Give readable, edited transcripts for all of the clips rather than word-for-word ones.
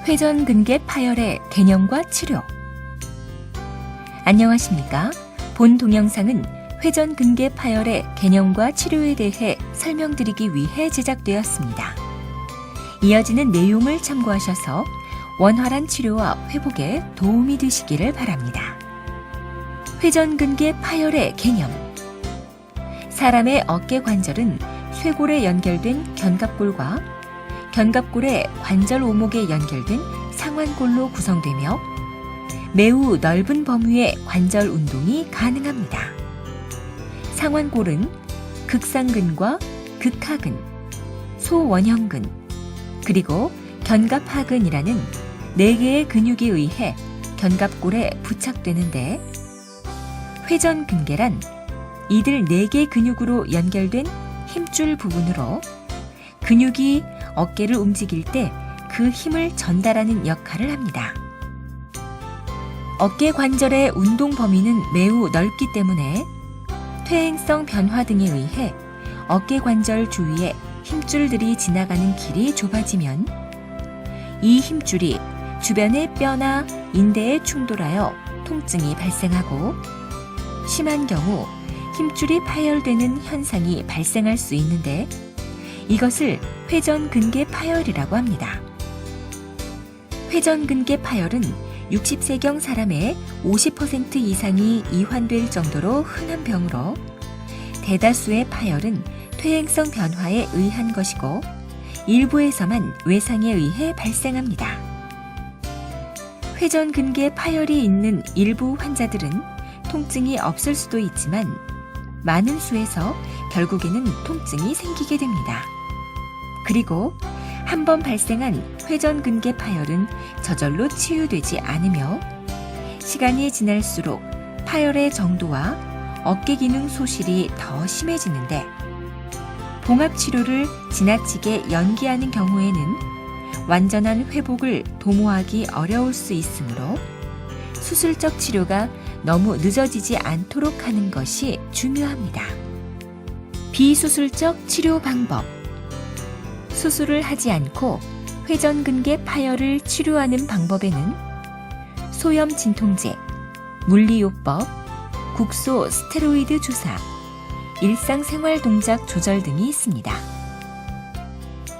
회전근개 파열의 개념과 치료. 안녕하십니까? 본 동영상은 회전근개 파열의 개념과 치료에 대해 설명드리기 위해 제작되었습니다. 이어지는 내용을 참고하셔서 원활한 치료와 회복에 도움이 되시기를 바랍니다. 회전근개 파열의 개념. 사람의 어깨 관절은 쇄골에 연결된 견갑골과 견갑골의 관절 오목에 연결된 상완골로 구성되며 매우 넓은 범위의 관절 운동이 가능합니다. 상완골은 극상근과 극하근, 소원형근, 그리고 견갑하근이라는 4개의 근육에 의해 견갑골에 부착되는데, 회전근개란 이들 4개 근육으로 연결된 힘줄 부분으로 근육이 어깨를 움직일 때 그 힘을 전달하는 역할을 합니다. 어깨 관절의 운동 범위는 매우 넓기 때문에 퇴행성 변화 등에 의해 어깨 관절 주위에 힘줄들이 지나가는 길이 좁아지면 이 힘줄이 주변의 뼈나 인대에 충돌하여 통증이 발생하고, 심한 경우 힘줄이 파열되는 현상이 발생할 수 있는데, 이것을 회전근개 파열이라고 합니다. 회전근개 파열은 60세경 사람의 50% 이상이 이환될 정도로 흔한 병으로, 대다수의 파열은 퇴행성 변화에 의한 것이고 일부에서만 외상에 의해 발생합니다. 회전근개 파열이 있는 일부 환자들은 통증이 없을 수도 있지만 많은 수에서 결국에는 통증이 생기게 됩니다. 그리고 한번 발생한 회전근개 파열은 저절로 치유되지 않으며 시간이 지날수록 파열의 정도와 어깨 기능 소실이 더 심해지는데, 봉합치료를 지나치게 연기하는 경우에는 완전한 회복을 도모하기 어려울 수 있으므로 수술적 치료가 너무 늦어지지 않도록 하는 것이 중요합니다. 비수술적 치료 방법. 수술을 하지 않고 회전근개 파열을 치료하는 방법에는 소염 진통제, 물리요법, 국소 스테로이드 주사, 일상생활 동작 조절 등이 있습니다.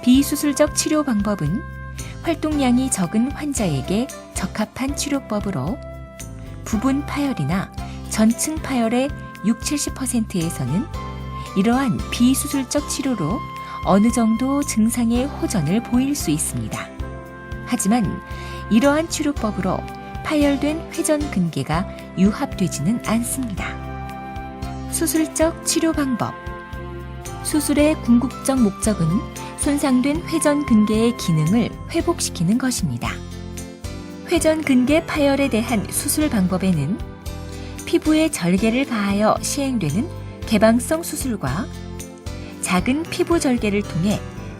비수술적 치료 방법은 활동량이 적은 환자에게 적합한 치료법으로 부분 파열이나 전층 파열의 60-70%에서는 이러한 비수술적 치료로 어느 정도 증상의 호전을 보일 수 있습니다. 하지만 이러한 치료법으로 파열된 회전근개가 유합되지는 않습니다. 수술적 치료 방법. 수술의 궁극적 목적은 손상된 회전근개의 기능을 회복시키는 것입니다. 회전근개 파열에 대한 수술 방법에는 피부에 절개를 가하여 시행되는 개방성 수술과 작은 피부 절개를 통해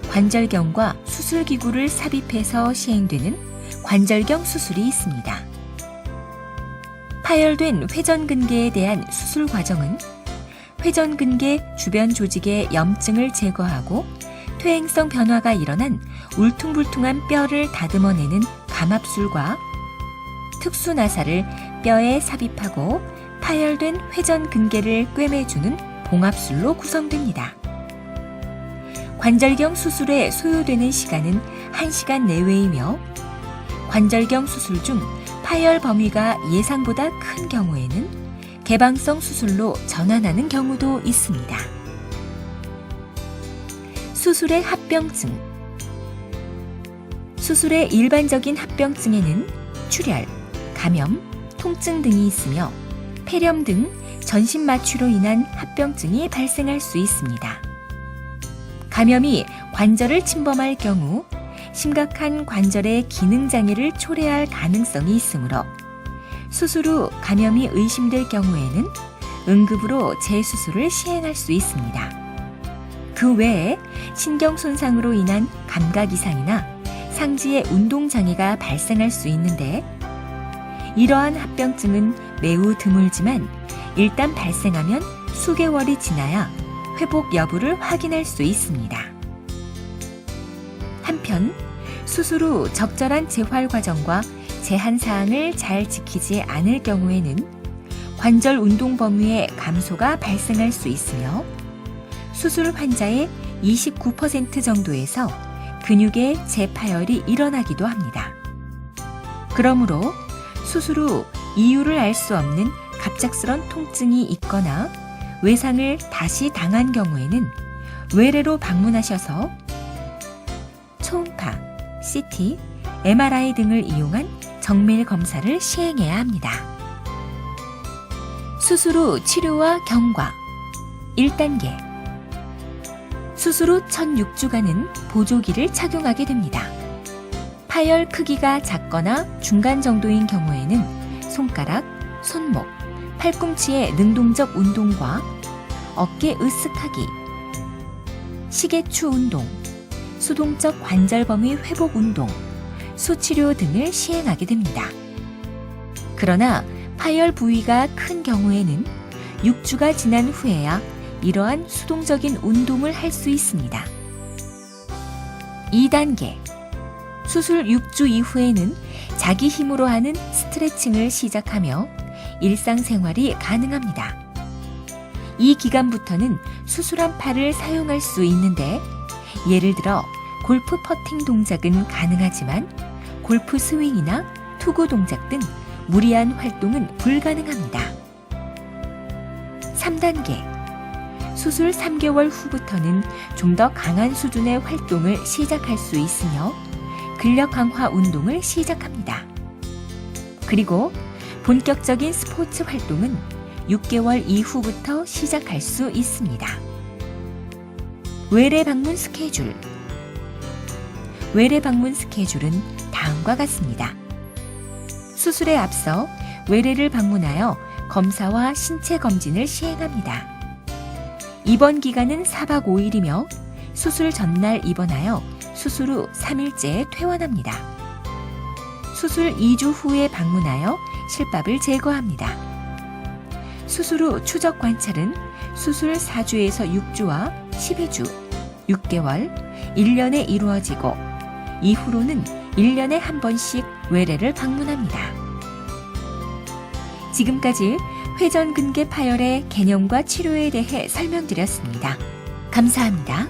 관절경과 수술기구를 삽입해서 시행되는 관절경 수술이 있습니다. 파열된 회전근개에 대한 수술 과정은 회전근개 주변 조직의 염증을 제거하고 퇴행성 변화가 일어난 울퉁불퉁한 뼈를 다듬어내는 감압술과 특수 나사를 뼈에 삽입하고 파열된 회전근개를 꿰매주는 봉합술로 구성됩니다. 관절경 수술에 소요되는 시간은 1시간 내외이며, 관절경 수술 중 파열 범위가 예상보다 큰 경우에는 개방성 수술로 전환하는 경우도 있습니다. 수술의 합병증. 수술의 일반적인 합병증에는 출혈, 감염, 통증 등이 있으며 폐렴 등 전신 마취로 인한 합병증이 발생할 수 있습니다. 감염이 관절을 침범할 경우 심각한 관절의 기능장애를 초래할 가능성이 있으므로 수술 후 감염이 의심될 경우에는 응급으로 재수술을 시행할 수 있습니다. 그 외에 신경 손상으로 인한 감각 이상이나 상지의 운동장애가 발생할 수 있는데, 이러한 합병증은 매우 드물지만 일단 발생하면 수개월이 지나야 회복 여부를 확인할 수 있습니다. 한편 수술 후 적절한 재활 과정과 제한 사항을 잘 지키지 않을 경우에는 관절 운동 범위의 감소가 발생할 수 있으며 수술 환자의 29% 정도에서 근육의 재파열이 일어나기도 합니다. 그러므로 수술 후 이유를 알 수 없는 갑작스런 통증이 있거나 외상을 다시 당한 경우에는 외래로 방문하셔서 초음파, CT, MRI 등을 이용한 정밀 검사를 시행해야 합니다. 수술 후 치료와 경과 1단계 수술 후 첫 6주간은 보조기를 착용하게 됩니다. 파열 크기가 작거나 중간 정도인 경우에는 손가락, 손목, 팔꿈치의 능동적 운동과 어깨 으쓱하기, 시계추 운동, 수동적 관절 범위 회복 운동, 수치료 등을 시행하게 됩니다. 그러나 파열 부위가 큰 경우에는 6주가 지난 후에야 이러한 수동적인 운동을 할 수 있습니다. 2단계 수술 6주 이후에는 자기 힘으로 하는 스트레칭을 시작하며 일상생활이 가능합니다. 이 기간부터는 수술한 팔을 사용할 수 있는데 예를 들어 골프 퍼팅 동작은 가능하지만 골프 스윙이나 투구 동작 등 무리한 활동은 불가능합니다. 3단계 수술 3개월 후부터는 좀 더 강한 수준의 활동을 시작할 수 있으며 근력 강화 운동을 시작합니다. 그리고 본격적인 스포츠 활동은 6개월 이후부터 시작할 수 있습니다. 외래 방문 스케줄 외래 방문 스케줄은 다음과 같습니다. 수술에 앞서 외래를 방문하여 검사와 신체 검진을 시행합니다. 입원 기간은 4박 5일이며 수술 전날 입원하여 수술 후 3일째에 퇴원합니다. 수술 2주 후에 방문하여 실밥을 제거합니다. 수술 후 추적 관찰은 수술 4주에서 6주와 12주, 6개월, 1년에 이루어지고 이후로는 1년에 한 번씩 외래를 방문합니다. 지금까지 회전근개 파열의 개념과 치료에 대해 설명드렸습니다. 감사합니다.